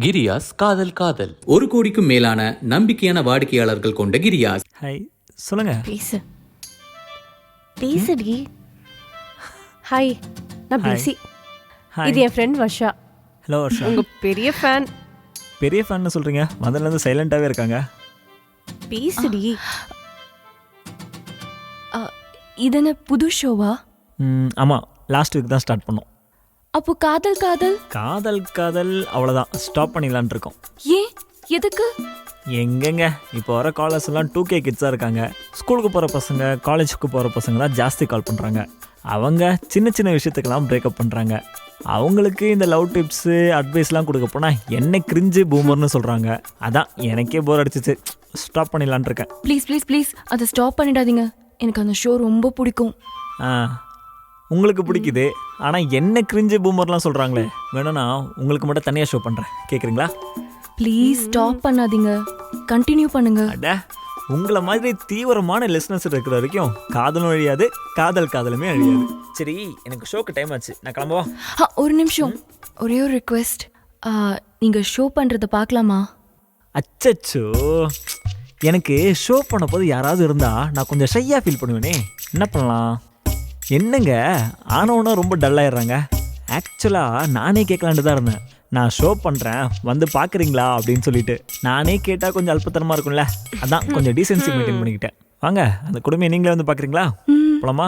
கிரியாஸ் காதல் காதல் 1 கோடிக்கும் மேலான நம்பிக்கையான வாடிக்கையாளர்கள் கொண்ட கிரியாஸ். ஹாய், சொல்லுங்க. பேசுடி. ஹாய், நான் Hi. பிஸி. ஹாய். இது என் ஃப்ரெண்ட் வர்ஷா. ஹலோ வர்ஷா. உங்க பெரிய ஃபேன். பெரிய ஃபேன்னு சொல்கிறீங்க, முதல்லேருந்து சைலண்ட்டாகவே இருக்காங்க. பேசுடி. இது என்ன புது ஷோவா? ஆமாம், லாஸ்ட் வீக் தான் ஸ்டார்ட் பண்ணோம். அப்போ காதல் காதல் காதல் காதல் அவ்வளோதான், ஸ்டாப் பண்ணிடலான் இருக்கோம். ஏன், எதுக்கு? எங்கெங்க இப்போ வர காலர்ஸ் எல்லாம் 2K கிட்ஸாக இருக்காங்க. ஸ்கூலுக்கு போகிற பசங்க, காலேஜுக்கு போகிற பசங்க தான் ஜாஸ்தி கால் பண்ணுறாங்க. அவங்க சின்ன சின்ன விஷயத்துக்கெல்லாம் பிரேக்கப் பண்ணுறாங்க. அவங்களுக்கு இந்த லவ் டிப்ஸு அட்வைஸ்லாம் கொடுக்க போனால் என்ன கிரிஞ்சு பூமர்னு சொல்கிறாங்க. அதான் எனக்கே போர் அடிச்சிச்சு, ஸ்டாப் பண்ணிடலான் இருக்கேன். ப்ளீஸ் ப்ளீஸ் ப்ளீஸ் அதை ஸ்டாப் பண்ணிடாதீங்க. எனக்கு அந்த ஷோ ரொம்ப பிடிக்கும். உங்களுக்கு பிடிக்குது, ஆனால் என்ன கிரிஞ்சு பூமர்லாம் சொல்கிறாங்களே. வேணும்னா உங்களுக்கு மட்டும் தனியாக ஷோ பண்ணுறேன், கேட்குறீங்களா? ப்ளீஸ் ஸ்டாப் பண்ணாதீங்க, கண்டினியூ பண்ணுங்க. அட, உங்களை மாதிரி தீவிரமான லிஸ்னஸ் இருக்கிற வரைக்கும் காதலும் அழியாது, காதல் காதலுமே அழியாது. சரி, எனக்கு ஷோக்கு டைம் ஆச்சு, நான் கிளம்பவா? ஒரு நிமிஷம், ஒரே ஒரு ரிக்வெஸ்ட். நீங்கள் ஷோ பண்ணுறதை பார்க்கலாமா? அச்சச்சோ, எனக்கு ஷோ பண்ண போது யாராவது இருந்தால் நான் கொஞ்சம் ஷையாக ஃபீல் பண்ணுவேனே. என்ன பண்ணலாம்? என்னங்க ஆனவனா ரொம்ப டல்லாயிடுறாங்க. ஆக்சுவலாக நானே கேட்கலான்ட்டு தான் இருந்தேன். நான் ஷோ பண்ணுறேன், வந்து பார்க்குறீங்களா அப்படின்னு சொல்லிட்டு. நானே கேட்டால் கொஞ்சம் அல்பத்தனமாக இருக்கும்ல, அதான் கொஞ்சம் டீசென்சி மெயின்டைன் பண்ணிக்கிட்டேன். வாங்க, அந்த கொடுமையை நீங்களே வந்து பார்க்குறீங்களா? போலாமா?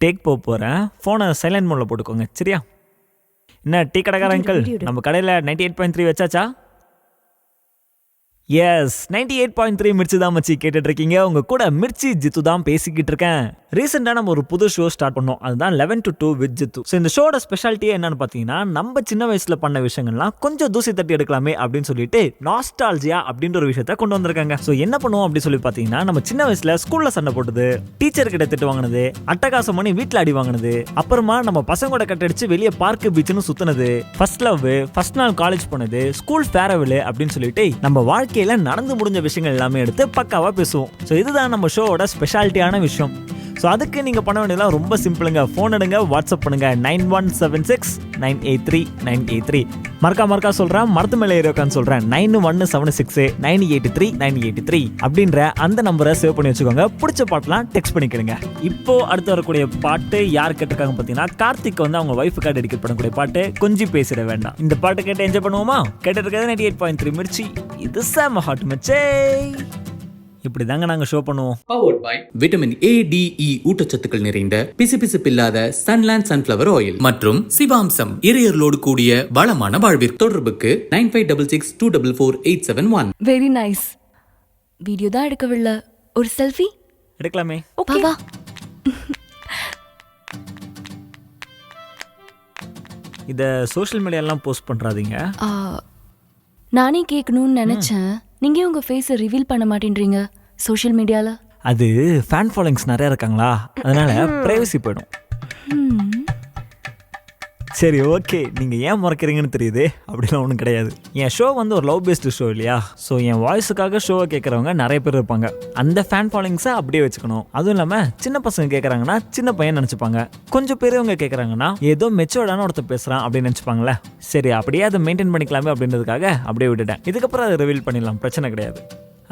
டேக் போகிறேன். ஃபோனை சைலண்ட் மோடில் போட்டுக்கோங்க, சரியா? என்ன டீ கடைக்கார அங்கிள், நம்ம கடையில் 98.3 வச்சாச்சா? எஸ், 98.3 மிர்ச்சி தான் மச்சி கேட்டுட்டு இருக்கீங்க. உங்க கூட மிர்ச்சி ஜித்து தான் பேசிக்கிட்டு இருக்கேன். ரீசெண்டாக நம்ம ஒரு புது ஷோ ஸ்டார்ட் பண்ணோம், அதுதான் 11 to 2 வித் ஜித்து. ஸோ இந்த ஷோட ஸ்பெஷாலிட்டியே என்னன்னு பார்த்தீங்கன்னா, நம்ம சின்ன வயசுல பண்ண விஷயங்கள்லாம் கொஞ்சம் தூசி தட்டி எடுக்கலாமே அப்படின்னு சொல்லிட்டு நாஸ்டால்ஜியா அப்படின்ற ஒரு விஷயத்த கொண்டு வந்திருக்காங்க. ஸோ என்ன பண்ணுவோம் அப்படின்னு சொல்லி பார்த்தீங்கன்னா, நம்ம சின்ன வயசுல ஸ்கூல்ல சண்டை போட்டது, டீச்சர் கிட்ட திட்டு வாங்கினது, அட்டகாசம் பண்ணி வீட்டில் அடி வாங்கினது, அப்புறமா நம்ம பசங்களோட கட்டடிச்சு வெளியே பார்க்கு பீச்சுன்னு சுத்தினது, ஃபர்ஸ்ட் லவ், ஃபர்ஸ்ட் நாள் காலேஜ் போனது, ஸ்கூல் ஃபேரவெல் அப்படின்னு சொல்லிட்டு நம்ம வாழ்க்கையில நடந்து முடிஞ்ச விஷயங்கள் எல்லாமே எடுத்து பக்காவா பேசுவோம். ஸோ இதுதான் நம்ம ஷோவோட ஸ்பெஷாலிட்டியான விஷயம். ஸோ அதுக்கு நீங்கள் பண்ண வேண்டியதெல்லாம் ரொம்ப சிம்பிளுங்க. ஃபோன் எடுங்க, வாட்ஸ்அப் பண்ணுங்க 9176983983. மறக்கா சொல்கிறேன், மரத்து மேலே ஏறிக்கான்னு சொல்கிறேன் 9176983983 அப்படின்ற அந்த நம்பரை சேவ் பண்ணி வச்சுக்கோங்க. பிடிச்ச பாட்டெலாம் டெக்ஸ்ட் பண்ணிக்கிறேங்க. இப்போ அடுத்து வரக்கூடிய பாட்டு யார் கேட்டிருக்காங்க பார்த்தீங்கன்னா, கார்த்திக் வந்து அவங்க ஒய்ஃபுக்காக டெடிகேட் பண்ணக்கூடிய பாட்டு கொஞ்சம் பேசிட வேண்டாம். இந்த பாட்டு கேட்டு என்ஜாய் பண்ணுவோமா? கேட்டிருக்கிறது 98.3 மிர்ச்சி. இது செம ஹாட் மச்சே. இப்படி தாங்க நாங்கள் ஷோ பண்ணுவோம். பவர்ட் பை விட்டமின் A-D-E ஊட்டச்சத்துக்கள் நிறைந்த பிசுபிசுப்பில்லாத சன்லேண்ட் சன்ஃப்ளவர் ஆயில் மற்றும் சிவாம்சம் இறையர்களோடு கூடிய வளமான வாழ்விற்கு. தொடர்புக்கு 9566244871. Very nice. வீடியோ தான் எடுக்கவில்லை, ஒரு செல்ஃபி எடுக்கலாமே. ஓகே வா. இதை சோஷியல் மீடியாலாம் போஸ்ட் பண்ணுறாதீங்க. நானே கேட்கணும்னு நினைச்சேன், நீங்க உங்க ஃபேஸை ரிவீல் பண்ண மாட்டேன்றீங்க சோஷியல் மீடியால. அது ஃபேன் ஃபாலோயிங்ஸ் நிறைய இருக்காங்களா, அதனால பிரைவசி போயிடும். சரி, ஓகே, நீங்கள் ஏன் முறைக்கிறீங்கன்னு தெரியுது. அப்படிலாம் ஒன்றும் கிடையாது. என் ஷோ வந்து ஒரு லவ் பேஸ்டு ஷோ இல்லையா? ஸோ என் வாய்ஸுக்காக ஷோவை கேட்குறவங்க நிறைய பேர் இருப்பாங்க. அந்த ஃபேன் ஃபாலோயிங்ஸை அப்படியே வச்சுக்கணும். அதுவும் இல்லாமல் சின்ன பசங்க கேட்குறாங்கன்னா சின்ன பையன் நினச்சிப்பாங்க, கொஞ்சம் பெரியவங்க கேட்குறாங்கன்னா ஏதோ மெச்சோர்டான ஒருத்தர் பேசுகிறான் அப்படின்னு நினச்சிப்பாங்களே. சரி, அப்படியே அதை மெயின்டைன் பண்ணிக்கலாமே அப்படின்றதுக்காக அப்படியே விட்டுட்டேன். இதுக்கப்புறம் அதை ரிவீல் பண்ணிடலாம், பிரச்சனை கிடையாது.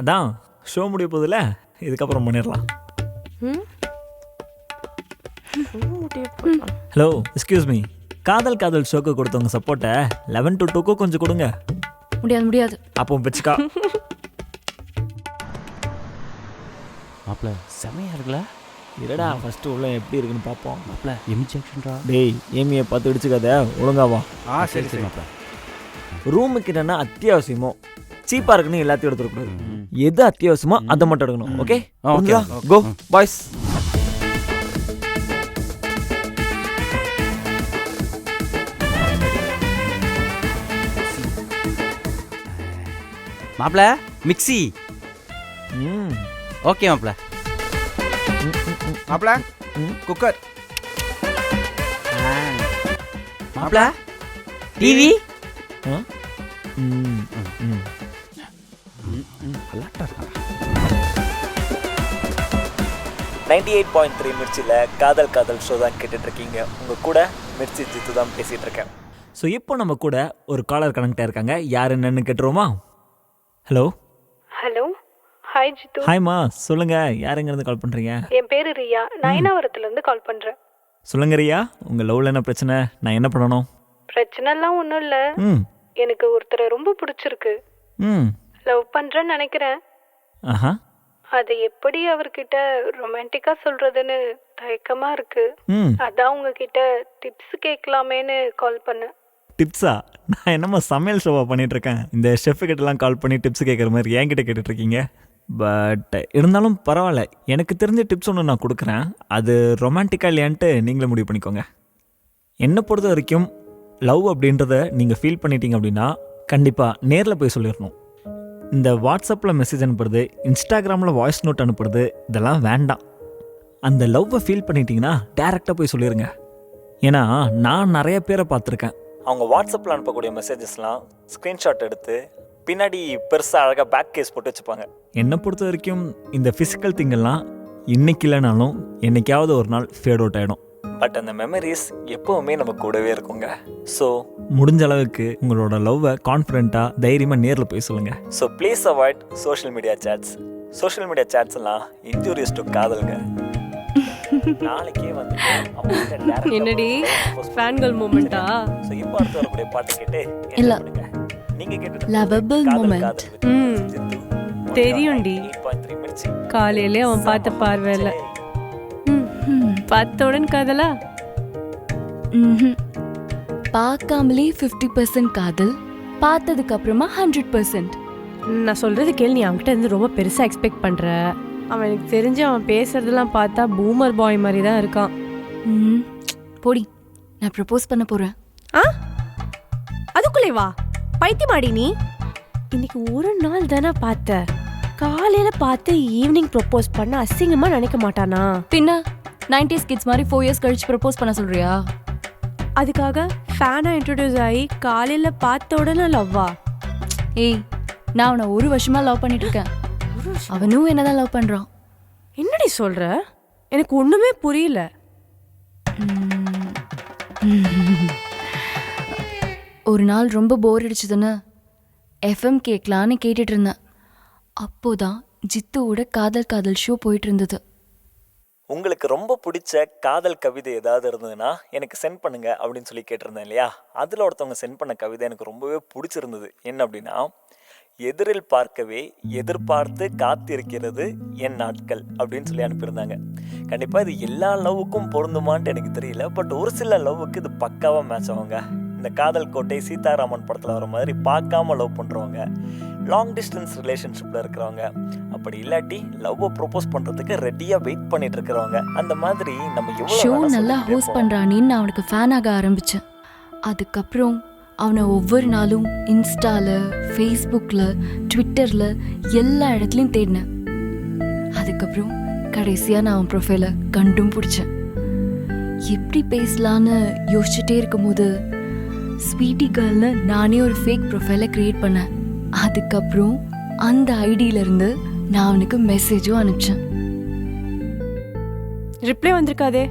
அதான் ஷோ முடிய போதில்ல, இதுக்கப்புறம் பண்ணிடலாம். Hello, excuse me. காதல் காதல் ஷோக்கு கொடுத்தவங்க சப்போர்ட்டை 11 to 2 கொஞ்சம் கொடுங்க. முடியாது முடியாது. அப்போ பிச்சுக்கா. மாப்ள செமையா இருக்குல்ல? இல்லடா, ஃபர்ஸ்ட் உள்ள எப்படி இருக்குன்னு பார்ப்போம். மாப்ள எமிஜெக்ஷன்டா. டேய், ஏமியை பார்த்து இடிச்சுக்காத, ஒழுங்காவா. சரி சரி மாப்ள. ரூமுக்கு என்னன்னா அத்தியாவசியமோ சீப்பாக இருக்குன்னு எல்லாத்தையும் எடுத்துக்கூடாது. எது அத்தியாவசியமோ அதை மட்டும் எடுக்கணும். ஓகே, கோ பாய்ஸ். மாப்ள மிக்ஸி. ஓகே மாப்ள. மாப்ள குக்கர். மாப்ள டிவி. அலாட்டா இருக்கா? 98.3 மிர்ச்சியில் காதல் காதல் ஷோ தான் கேட்டுட்ருக்கீங்க. உங்கள் கூட மிர்ச்சி ஜித்து தான் பேசிகிட்டு இருக்கேன். ஸோ இப்போ நம்ம கூட ஒரு காலர் கனெக்ட் ஆயிருக்காங்க. யார் என்னன்னு கேட்டுருவோமா? Hello hello, hi Jithu. ஹாய்மா, சொல்லுங்கள். யாருங்கிறது கால் பண்ணுறீங்க? என் பேரு ரியா, நயனாவரத்துலேருந்து கால் பண்ணுறேன். சொல்லுங்க ரியா, உங்கள் லவ்வில் என்ன பிரச்சனை? நான் என்ன பண்ணணும்? பிரச்சனைலாம் ஒன்றும் இல்லை. ம் எனக்கு ஒருத்தரை ரொம்ப பிடிச்சிருக்கு. ம் லவ் பண்ணுறேன்னு நினைக்கிறேன். ஆஹா அதை எப்படி அவர்கிட்ட ரொமான்டிக்காக சொல்கிறதுன்னு தயக்கமாக இருக்கு. ம் அதான் உங்ககிட்ட டிப்ஸ் கேட்கலாமேன்னு கால் பண்ணேன். டிப்ஸா? நான் என்னம்மா சமையல் ஷோவாக பண்ணிகிட்ருக்கேன்? இந்த ஷெஃப்கிட்டலாம் கால் பண்ணி டிப்ஸ் கேட்குற மாதிரி என்கிட்ட கேட்டுட்ருக்கீங்க. பட் இருந்தாலும் பரவாயில்ல, எனக்கு தெரிஞ்ச டிப்ஸ் ஒன்று நான் கொடுக்குறேன். அது ரொமான்டிக்காக இல்லையான்ட்டு நீங்களே முடிவு பண்ணிக்கோங்க. என்னை பொறுத்த வரைக்கும் லவ் அப்படின்றத நீங்கள் ஃபீல் பண்ணிட்டீங்க அப்படின்னா கண்டிப்பாக நேரில் போய் சொல்லிடணும். இந்த வாட்ஸ்அப்பில் மெசேஜ் அனுப்புறது, இன்ஸ்டாகிராமில் வாய்ஸ் நோட் அனுப்புறது, இதெல்லாம் வேண்டாம். அந்த லவ்வை ஃபீல் பண்ணிட்டீங்கன்னா டேரெக்டாக போய் சொல்லிடுங்க. ஏன்னா நான் நிறைய பேரை பார்த்துருக்கேன். அவங்க வாட்ஸ்அப்பில் அனுப்பக்கூடிய மெசேஜஸ்லாம் ஸ்க்ரீன்ஷாட் எடுத்து பின்னாடி பெருசாக அழகாக பேக் கேஸ் போட்டு வச்சுப்பாங்க. என்னை பொறுத்த வரைக்கும் இந்த ஃபிசிக்கல் திங்கெல்லாம் இன்னைக்கு இல்லைனாலும் என்னைக்காவது ஒரு நாள் ஃபேட் அவுட் ஆகிடும். பட் அந்த மெமரிஸ் எப்போவுமே நம்ம கூடவே இருக்குங்க. ஸோ முடிஞ்ச அளவுக்கு உங்களோட லவ்வை கான்ஃபிடென்ட்டாக தைரியமாக நேரில் போய் சொல்லுங்கள். So please avoid social media shades. Social media shades எல்லாம் இன்ஜூரியஸ் டு காதலுங்க. நாளைக்கே வந்து என்னடி ஃபேன்கள் மூமெண்டா? ஸோ இப்போ அடுத்து வரக்கூடிய பாட்டு கேட்டு இல்ல. நீங்க கேட்டு Lovable moment. தெரியும்டி. 8.3 மிர்ச்சி. காலையிலே அவன் பார்த்த பார்வையில பார்த்தவுடன் காதலா? பார்க்காமலே 50% காதல், பார்த்ததுக்கு அப்புறமா 100%. நான் சொல்றது கேள். நீ அவன்கிட்ட இருந்து ரொம்ப பெருசா எக்ஸ்பெக்ட் பண்ற. அவன் எனக்கு தெரிஞ்சு அவன் பேசுறதெல்லாம் பார்த்தா பூமர் பாய் மாதிரி தான் இருக்கான். போடி, நான் ப்ரப்போஸ் பண்ண போறேன். அதுக்குள்ளே வா, பைத்தியமாடி நீ. இன்னைக்கு ஒரு நாள் தானே பார்த்த. காலையில பார்த்து ஈவினிங் ப்ரப்போஸ் பண்ண அசிங்கமா நினைக்க மாட்டானா? பின்ன 90s கிட்ஸ் மாதிரி 4 இயர்ஸ் கழிச்சு ப்ரப்போஸ் பண்ண சொல்றியா? அதுக்காக ஃபேனா இன்ட்ரோடியூஸ் ஆகி காலையில பார்த்த உடனே லவ்வா? ஏய், நான் அவனை 1 வருஷமா லவ் பண்ணிட்டு இருக்கேன். அவனும் என்னதான் லவ் பண்றான். என்னடி சொல்ற? எனக்கு ஒண்ணுமே புரியல. ஒரு நாள் ரொம்ப போர் அடிச்சதுன்னு எஃப்எம் கேட்கலான்னு கேட்டுட்டு இருந்தேன். அப்போதான் ஜித்துவோட காதல் காதல் ஷோ போயிட்டு இருந்தது. உங்களுக்கு ரொம்ப பிடிச்ச காதல் கவிதை ஏதாவது இருந்ததுன்னா எனக்கு சென்ட் பண்ணுங்க அப்படின்னு சொல்லி கேட்டிருந்தேன் இல்லையா? அதில் ஒருத்தவங்க சென்ட் பண்ண கவிதை எனக்கு ரொம்பவே பிடிச்சிருந்தது. என்ன அப்படின்னா, எதிரில் பார்க்கவே எதிர்பார்த்து காத்திருக்கிறது என் நாட்கள் அப்படின்னு சொல்லி அனுப்பியிருந்தாங்க. கண்டிப்பாக இது எல்லா லவ்வுக்கும் பொருந்துமான்ட்டு எனக்கு தெரியல. பட் ஒரு சில லவ்வுக்கு இது பக்காவாக மேட்ச் ஆகுங்க. இந்த காதல் கோட்டை சீதாராமன் படத்தில் வர மாதிரி பார்க்காம லவ் பண்ணுறவங்க, லாங் டிஸ்டன்ஸ் ரிலேஷன்ஷிப்பில் இருக்கிறவங்க, அப்படி இல்லாட்டி லவ்வை ப்ரொப்போஸ் பண்ணுறதுக்கு ரெடியாக வெயிட் பண்ணிட்டு இருக்கிறவங்க, அந்த மாதிரி நம்ம ஷோ எவ்வளோ நல்லா ஹோஸ்ட் பண்றானேன்னு நான் அவனுக்கு ஃபேன் ஆக ஆரம்பிச்சேன். அதுக்கப்புறம் அவனை ஒவ்வொரு நாளும் இன்ஸ்டால, ஃபேஸ்புக்ல, ட்விட்டர்ல எல்லா இடத்துலையும் தேடினேன். அதுக்கப்புறம் கடைசியா நான் அவன் ப்ரொஃபைலை கண்டும் பிடிச்சேன். எப்படி பேசலான்னு யோசிச்சுட்டே இருக்கும்போது ஸ்வீட்டி கேர்ள்னு நானே ஒரு ஃபேக் ப்ரொஃபைலை கிரியேட் பண்ணேன். அதுக்கப்புறம் அந்த ஐடியில இருந்து நான் அவனுக்கு மெசேஜும் அனுப்பிச்சேன். ரிப்ளை வந்திருக்காதே.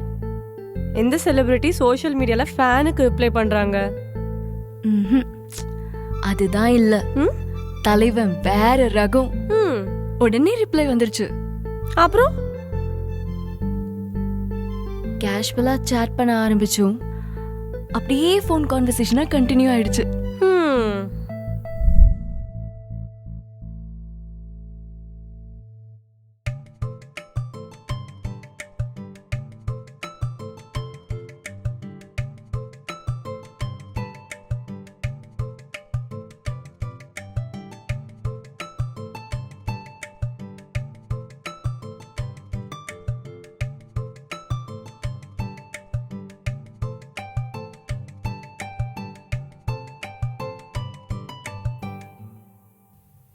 எந்த செலிபிரிட்டி சோஷியல் மீடியால ஃபேனுக்கு ரிப்ளை பண்றாங்க? அதுதான் இல்ல, தலைவன் வேற ரகம். உடனே ரிப்ளை வந்துருச்சு. அப்புறம் கேஷுவலா சேட் பண்ண ஆரம்பிச்சோம். அப்படியே ஃபோன் கான்வர்சேஷனா கண்டினியூ ஆயிடுச்சு.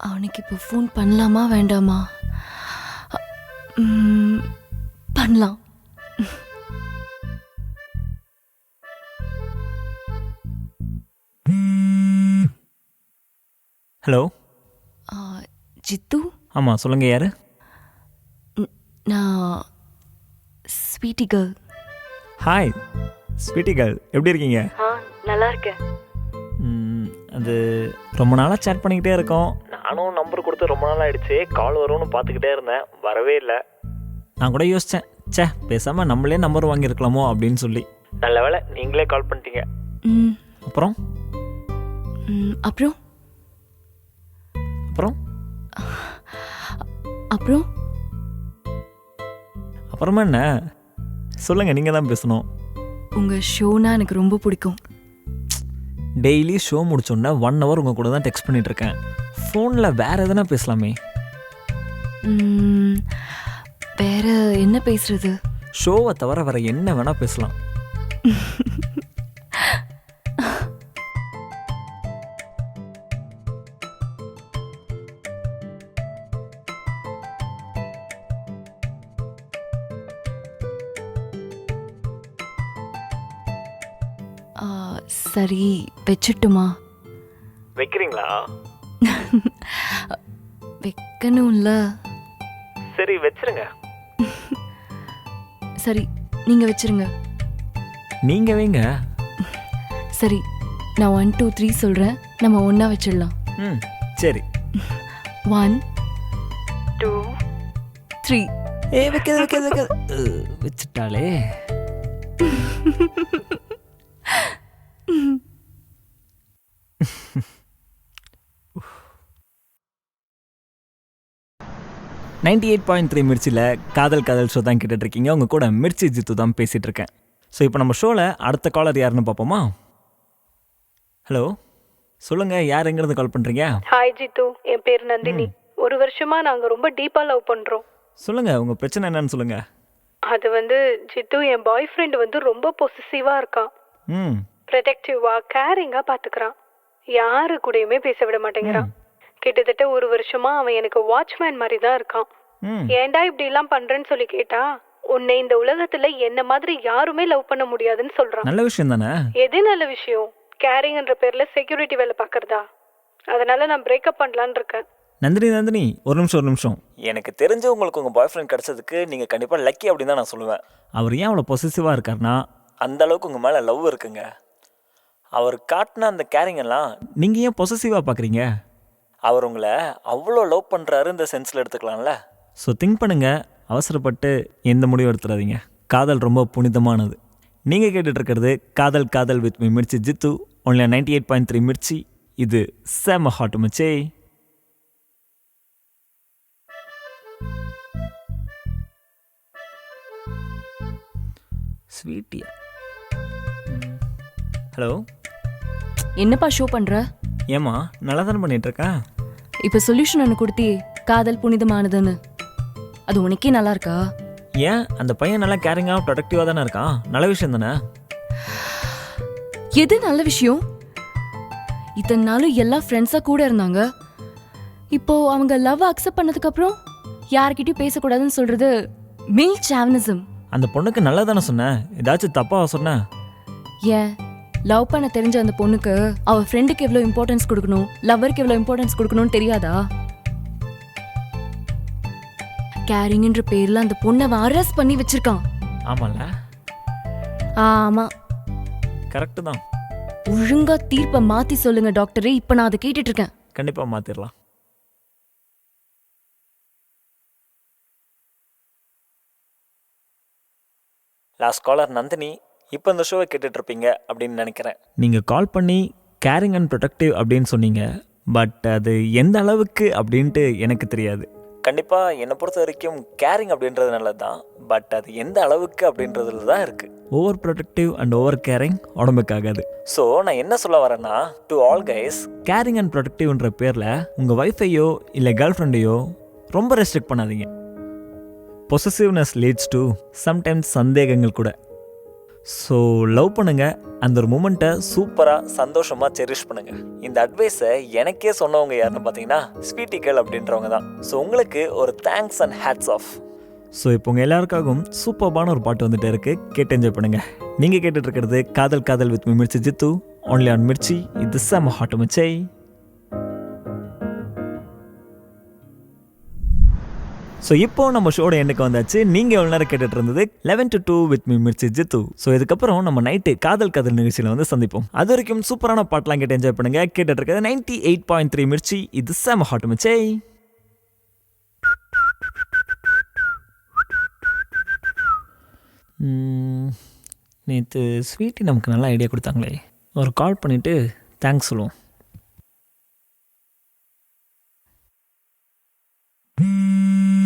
அவனுக்கு இப்போ ஃபோன் பண்ணலாமா வேண்டாமா? பண்ணலாம். ஹலோ. ஜித்து? ஆமாம், சொல்லுங்கள். யார்? நான் sweetie girl. Hi, sweetie girl எப்படி இருக்கீங்க? நல்லா இருக்கேன். அது ரொம்ப நாளாக சேட் பண்ணிக்கிட்டே இருக்கோம். நானும் நம்பர் கொடுத்து ரொம்ப நாள் ஆயிடுச்சு. கால் வரும்னு பார்த்துக்கிட்டே இருந்தேன், வரவே இல்லை. நான் கூட யோசித்தேன், சே பேசாமல் நம்மளே நம்பர் வாங்கியிருக்கலாமோ அப்படின்னு சொல்லி. நல்ல வேளை நீங்களே கால் பண்ணிட்டீங்க. ம், அப்புறம் அப்புறம் அப்புறம் அப்புறம் அப்புறமா என்ன சொல்லுங்கள், நீங்கள் தான் பேசணும். உங்கள் ஷோனா எனக்கு ரொம்ப பிடிக்கும். டெய்லி ஷோ முடிச்சோன்னே 1 hour உங்கள் கூட தான் டெக்ஸ்ட் பண்ணிகிட்ருக்கேன். ஃபோனில் வேறு எதுனா பேசலாமே. வேற என்ன பேசுறது? ஷோவை தவிர வேறு என்ன வேணால் பேசலாம். சரி வச்சுட்டுமா? வைக்கிறீங்களா? வைக்கணும்ல. சரி வச்சிருங்க. சரி நீங்க வச்சிருங்க. நீங்கள் வைங்க. சரி நான் 1 2 3 சொல்றேன், நம்ம ஒண்ணா வச்சிடலாம். ம் சரி. 1 2 3. வைக்கிறது வச்சுட்டாலே. மிர்ச்சியில் காதல் காதல் ஷோ தான் கேட்டுட்ருக்கீங்க. உங்கள் கூட மிர்ச்சி ஜித்து தான் பேசிகிட்டு இருக்கேன். ஸோ இப்போ நம்ம ஷோவில் அடுத்த காலர் யாருன்னு பார்ப்போமா? ஹலோ சொல்லுங்கள், யார் எங்கேருந்து கால் பண்ணுறீங்க? ஹாய் ஜித்து, என் பேர் நந்தினி. ஒரு வருஷமா நாங்க ரொம்ப டீப்பா லவ் பண்றோம். சொல்லுங்கள், உங்கள் பிரச்சனை என்னன்னு சொல்லுங்கள். அது ஜித்து, என் பாய் ஃப்ரெண்ட் ரொம்ப பொசிசிவா இருக்கான். ம் ப்ரொடெக்டிவா கேரிங்கா பாத்துக்கிறான். யாரு கூடயுமே பேச விட மாட்டேங்கிறான். கிட்டத்தட்ட ஒரு வருஷமா அவன் எனக்கு வாட்ச்மேன் மாதிரி தான் இருக்கான். ஏன்டா இப்படி எல்லாம் பண்றேன்னு சொல்லி கேட்டா, உன்னை இந்த உலகத்துல என்ன மாதிரி யாருமே லவ் பண்ண முடியாதுன்னு சொல்றான். நல்ல விஷயம் தானே? எது நல்ல விஷயம்? கேரிங்ன்ற பேர்ல செக்யூரிட்டி வேலை பாக்குறதா? அதனால நான் பிரேக்கப் பண்ணலான்னு இருக்கேன். நந்தினி ஒரு நிமிஷம். எனக்கு தெரிஞ்ச உங்களுக்கு உங்கள் பாய் ஃப்ரெண்ட் கிடச்சதுக்கு நீங்கள் கண்டிப்பாக லக்கி அப்படின்னு தான் நான் சொல்லுவேன். அவர் ஏன் அவ்வளோ பொசிசிவாக இருக்காருன்னா, அந்த அளவுக்கு உங்கள் மேலே லவ் இருக்குங்க. அவர் காட்டின அந்த கேரிங் எல்லாம் நீங்கள் ஏன் பொசிசிவாக பார்க்குறீங்க? அவர் உங்களை அவ்வளோ லவ் பண்ணுறாரு இந்த சென்ஸில் எடுத்துக்கலாம்ல. ஸோ திங்க் பண்ணுங்கள், அவசரப்பட்டு எந்த முடிவும் எடுத்துடாதீங்க. காதல் ரொம்ப புனிதமானது. நீங்கள் கேட்டுட்ருக்கிறது காதல் காதல் with me Mirchi Jithu only 98.3 Mirchi. இது செம ஹாட் மச்சே. ஸ்வீட்டியா? ஹலோ, என்னப்பா ஷோ பண்ற? ஏம்மா நல்லா தானே பண்ணிகிட்ருக்கா? இப்போ சொல்யூஷன் ஒன்று கொடுத்தி, காதல் புனிதமானதுன்னு. அது உனக்கே நல்லா இருக்கா? ஏன், அந்த பையன் நல்லா கேரிங்காக ப்ரொடக்டிவாக தானே இருக்கான். நல்ல விஷயம் தானே? எது நல்ல விஷயம்? இத்தனை நாளும் எல்லா ஃப்ரெண்ட்ஸாக கூட இருந்தாங்க. இப்போ அவங்க லவ் அக்செப்ட் பண்ணதுக்கப்புறம் யார்கிட்டயும் பேசக்கூடாதுன்னு சொல்றது மேல் சாவனிசம். அந்த பொண்ணுக்கு நல்லா தானே சொன்னேன், ஏதாச்சும் தப்பாக சொன்னேன்? ஏன், லவ் பண்ண தெரிஞ்ச அந்த பொண்ணுக்கு அவ ஃப்ரெண்டுக்கு எவ்வளோ இம்பார்ட்டன்ஸ் கொடுக்கணும், லவ்வருக்கு எவ்வளோ இம்பார்ட்டன்ஸ் கொடுக்கணும்னு தெரியாதா? கேரிங்ன்ற பேர்ல அந்த பொண்ணை அரெஸ்ட் பண்ணி வச்சிருக்கான். ஆமாம்ல? ஆமா, கரெக்டு தான். ஒழுங்கா தீர்ப்பை மாத்தி சொல்லுங்க டாக்டரே. இப்ப நான் அதை கேட்டுட்டு இருக்கேன். கண்டிப்பாக மாற்றிடலாம். லாஸ்ட் காலர் நந்தினி இப்போ இந்த ஷோவை கேட்டுட்ருப்பீங்க அப்படின்னு நினைக்கிறேன். நீங்கள் கால் பண்ணி கேரிங் அண்ட் ப்ரொடக்டிவ் அப்படின்னு சொன்னீங்க. பட் அது எந்த அளவுக்கு அப்படின்ட்டு எனக்கு தெரியாது. கண்டிப்பாக என்னை பொறுத்த வரைக்கும் கேரிங் அப்படின்றது நல்லது தான். பட் அது எந்த அளவுக்கு அப்படின்றதுல தான் இருக்குது. Over productive and over caring உடம்புக்காகாது. ஸோ நான் என்ன சொல்ல வரேன்னா, to all guys, caring and ப்ரொடக்டிவ்ன்ற பேரில் உங்கள் ஒய்ஃபையோ இல்லை கேர்ள் ஃப்ரெண்டையோ ரொம்ப ரெஸ்ட்ரிக்ட் பண்ணாதீங்க. பொசசிவ்னஸ் லீட்ஸ் டு சம்டைம்ஸ் சந்தேகங்கள் கூட. ஸோ லவ் பண்ணுங்கள், அந்த ஒரு மூமெண்ட்டை சூப்பராக சந்தோஷமாக செரிஷ் பண்ணுங்கள். இந்த அட்வைஸை எனக்கே சொன்னவங்க யாருன்னு பார்த்தீங்கன்னா ஸ்வீட்டி கேர்ள் அப்படின்றவங்க தான். ஸோ உங்களுக்கு ஒரு thanks and hats off. So இப்போ உங்கள் எல்லாருக்காகவும் சூப்பர்பான ஒரு பாட்டு வந்துட்டு இருக்குது, கேட்டு என்ஜாய் பண்ணுங்கள். நீங்கள் கேட்டுட்ருக்கிறது காதல் காதல் with me Mirchi Jithu only on Mirchi. இது செம ஹாட் மச்சை. ஸோ இப்போ நம்ம ஷோட எண்டுக்கு வந்தாச்சு. நீங்கள் எவ்வளோ நேரம் கேட்டுட்டு இருந்தது 11 to 2 with me Mirchi Jithu. So இதுக்கப்புறம் நம்ம நைட்டு காதல் நிகழ்ச்சியில் வந்து சந்திப்போம். அது வரைக்கும் சூப்பரான பாட்டெலாம் கேட்டு என்ஜாய் பண்ணுங்க. கேட்டுட்டு இருக்கிறது 98.3 மிர்ச்சி. இது செம ஹாட் மிச்சே. நேற்று ஸ்வீட்டி நமக்கு நல்ல ஐடியா கொடுத்தாங்களே, ஒரு கால் பண்ணிவிட்டு தேங்க்ஸ் சொல்லுவோம்.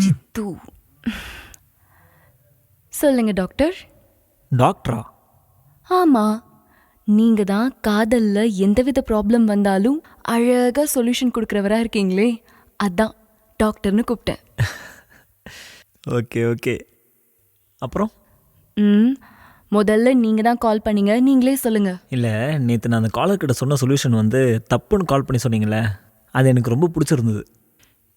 ஜித்து சொல்லுங்க டாக்டர். டாக்டரா? ஆமாம், நீங்கள் தான் காதலில் எந்தவித ப்ராப்ளம் வந்தாலும் அழகாக சொல்யூஷன் கொடுக்குறவரா இருக்கீங்களே, அதான் டாக்டர்னு கூப்பிட்டேன். Okay okay. அப்புறம் முதல்ல நீங்கள் தான் கால் பண்ணீங்க, நீங்களே சொல்லுங்கள். இல்லை, நேற்று நான் அந்த காலர்கிட்ட சொன்ன சொல்யூஷன் வந்து தப்புன்னு கால் பண்ணி சொன்னீங்களே, அது எனக்கு ரொம்ப பிடிச்சிருந்தது.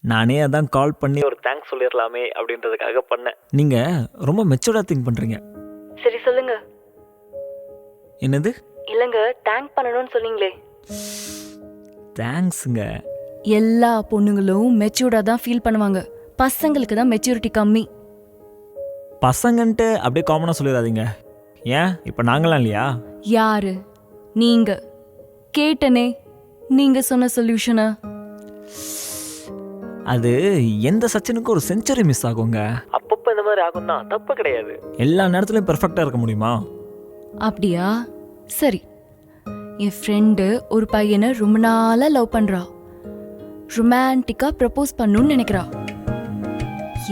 நானே அதான் கால் பண்ணி ஒரு தேங்க்ஸ் சொல்லிடலாமே அப்படின்றதுக்காக பண்ணேன். நீங்கள் ரொம்ப மெச்சூர்டாக திங்க் பண்ணுறீங்க. சரி சொல்லுங்க. என்னது? இல்லைங்க, தேங்க் பண்ணணும்னு சொன்னீங்களே. தேங்க்ஸுங்க. எல்லா பொண்ணுங்களும் மெச்சூர்டாக தான் ஃபீல் பண்ணுவாங்க, பசங்களுக்கு தான் மெச்சூரிட்டி கம்மி. பசங்கன்ட்டு அப்படியே காமனாக சொல்லிடாதீங்க. ஏன் இப்போ நாங்களாம் இல்லையா? யாரு நீங்க? கேட்டனே நீங்க சொன்ன சொல்யூஷனை. அது எந்த சச்சினுக்கும் ஒரு செஞ்சுரி மிஸ் ஆகுங்க. அப்பப்போ இந்த மாதிரி ஆகும் தான், தப்பு கிடையாது. எல்லா நேரத்துலையும் பெர்ஃபெக்டாக இருக்க முடியுமா? அப்படியா? சரி, என் ஃப்ரெண்டு ஒரு பையனை ரொம்ப நாளாக லவ் பண்ணுறா. ரொமான்டிக்காக ப்ரப்போஸ் பண்ணணும்னு நினைக்கிறா.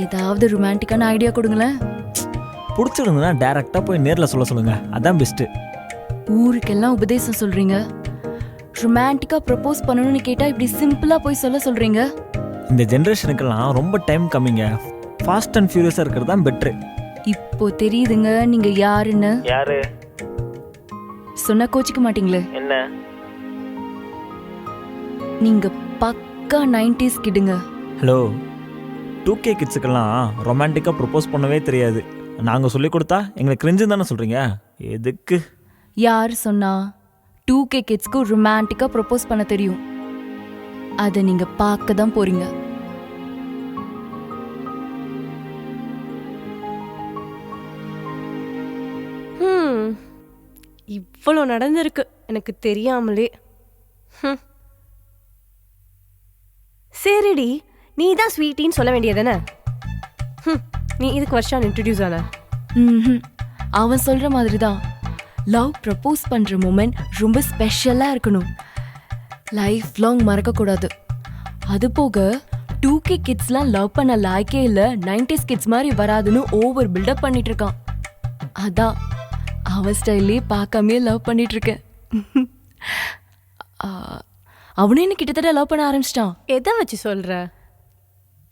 ஏதாவது ரொமான்டிக்கான ஐடியா கொடுங்களேன். பிடிச்சிருந்ததுன்னா டேரெக்டாக போய் நேரில் சொல்ல சொல்லுங்கள், அதான் பெஸ்ட்டு. ஊருக்கெல்லாம் உபதேசம் சொல்கிறீங்க, ரொமான்டிக்காக ப்ரப்போஸ் பண்ணணும்னு கேட்டால் இப்படி சிம்பிளாக போய் சொல்ல சொல்கிறீங்க. இந்த ஜென்ரேஷனுக்கெல்லாம் ரொம்ப டைம் கம்மிங்க. ஃபாஸ்ட் அண்ட் ஃபியூரியஸாக இருக்கிறது தான் பெட்ரு. இப்போ தெரியுதுங்க நீங்கள் யாருன்னு. யாரு சொன்ன கோச்சிக்க மாட்டீங்களே. என்ன? நீங்கள் பக்கா 90s கிடுங்க. ஹலோ, 2K கிட்ஸுக்கெல்லாம் ரொமான்டிக்காக ப்ரப்போஸ் பண்ணவே தெரியாது. நாங்கள் சொல்லிக் கொடுத்தா எங்களுக்கு கிரிஞ்சுன்னு தானே சொல்கிறீங்க? எதுக்கு? யார் சொன்னா 2K கிட்ஸ்க்கு ரொமான்டிக்காக ப்ரப்போஸ் பண்ண தெரியும்? அதை நீங்கள் பார்க்க தான் போறீங்க. இவ்வளோ நடந்திருக்கு எனக்கு தெரியாமலே. சரிடி, நீ தான் ஸ்வீட்டின்னு சொல்ல வேண்டியதானே? நீ இதுக்கு வருஷம் இன்ட்ரடியூஸ் ஆன? அவன் சொல்ற மாதிரி தான். லவ் ப்ரப்போஸ் பண்ற மூமெண்ட் ரொம்ப ஸ்பெஷலா இருக்கணும், லைஃப் லாங் மறக்கக்கூடாது. அது போக 2K கிட்ஸ்லாம் லவ் பண்ண லாய்க்கே இல்லை, 90s கிட்ஸ் மாதிரி வராதுன்னு ஓவர் பில்டப் பண்ணிட்டு இருக்கான். அதான் அவன் ஸ்டைல்லே பார்க்காமே லவ் பண்ணிட்டு இருக்கேன். அவனே என்ன கிட்டத்தட்ட லவ் பண்ண ஆரம்பிச்சிட்டான். எதை வச்சு சொல்ற?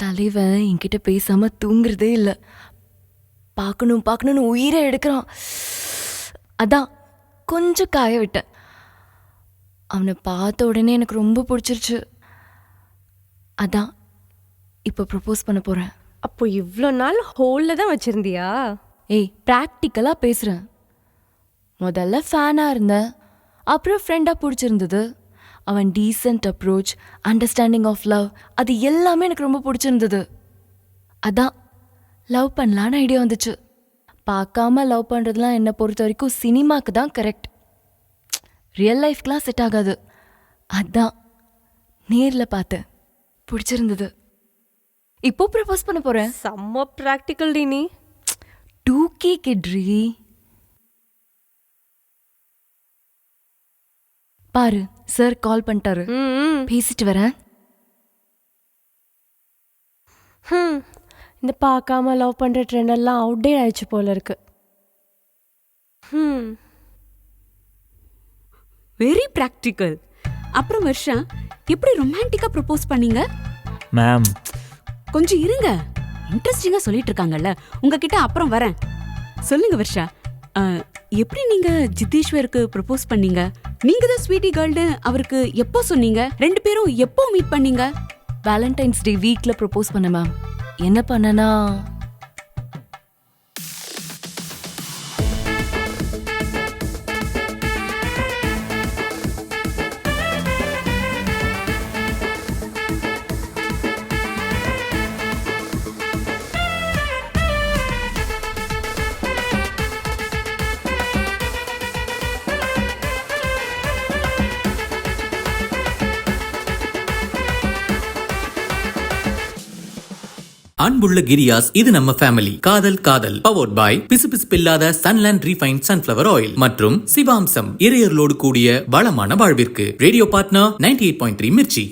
தலைவன் என்கிட்ட பேசாம தூங்குறதே இல்லை, பார்க்கணும் பார்க்கணும்னு உயிரை எடுக்கிறான். அதான் கொஞ்சம் காய விட்டேன். அவனை பார்த்த உடனே எனக்கு ரொம்ப பிடிச்சிருச்சு. அதான் இப்போ ப்ரப்போஸ் பண்ண போகிறேன். அப்போ இவ்வளோ நாள் ஹோலில் தான் வச்சுருந்தியா? ஏய், ப்ராக்டிக்கலாக பேசுகிறேன். முதல்ல ஃபேனாக இருந்தேன், அப்புறம் ஃப்ரெண்டாக பிடிச்சிருந்தது. அவன் decent approach, understanding of love, அது எல்லாமே எனக்கு ரொம்ப பிடிச்சிருந்தது. அதான் லவ் பண்ணலான்னு ஐடியா வந்துச்சு. பார்க்காம லவ் பண்ணுறதுலாம் என்னை பொறுத்த வரைக்கும் சினிமாக்கு தான் கரெக்ட், ரியல் லைஃப்க்கெலாம் செட் ஆகாது. அதான் நேரில் பார்த்தேன், பிடிச்சிருந்தது. இப்போ ப்ரப்போஸ் பண்ண போகிறேன். செம்ம ப்ராக்டிக்கல் டி நீ. 2K கிட்ரி. பாரு, சார் கால் பண்ணிட்டாரு, பேசிட்டு வரேன். இந்த பார்க்காம லவ் பண்ணுற ட்ரெண்ட் எல்லாம் அவுட்டேட் ஆயிடுச்சு போல இருக்கு. Very practical. அப்புறம் வர்ஷா, எப்படி ரொமான்டிக்காக ப்ரப்போஸ் பண்ணீங்க? மேம் கொஞ்சம் இருங்க, இன்ட்ரெஸ்டிங்காக சொல்லிட்டு இருக்காங்கல்ல, உங்ககிட்ட அப்புறம் வரேன். சொல்லுங்க வர்ஷா, எப்படி நீங்க ஜித்தேஷ்வருக்கு ப்ரப்போஸ் பண்ணீங்க? நீங்க தான் ஸ்வீட்டி கேர்ள்னு அவருக்கு எப்போ சொன்னீங்க? 2 பேரும் எப்போ மீட் பண்ணீங்க? வேலண்டைன்ஸ் டே வீக்ல ப்ரப்போஸ் பண்ண மேம். என்ன பண்ணனா, அன்புள்ள கிரியாஸ், இது நம்ம ஃபேமிலி. காதல் காதல் பவர்ட் பாய் பிசுபிசுப்பில்லாத சன்லேண்ட் ரீஃபைண்ட் சன்ஃபிளவர் ஆயில் மற்றும் சிவாம்சம் இறையர்களோடு கூடிய வளமான வாழ்விற்கு. Radio partner 98.3 Mirchi.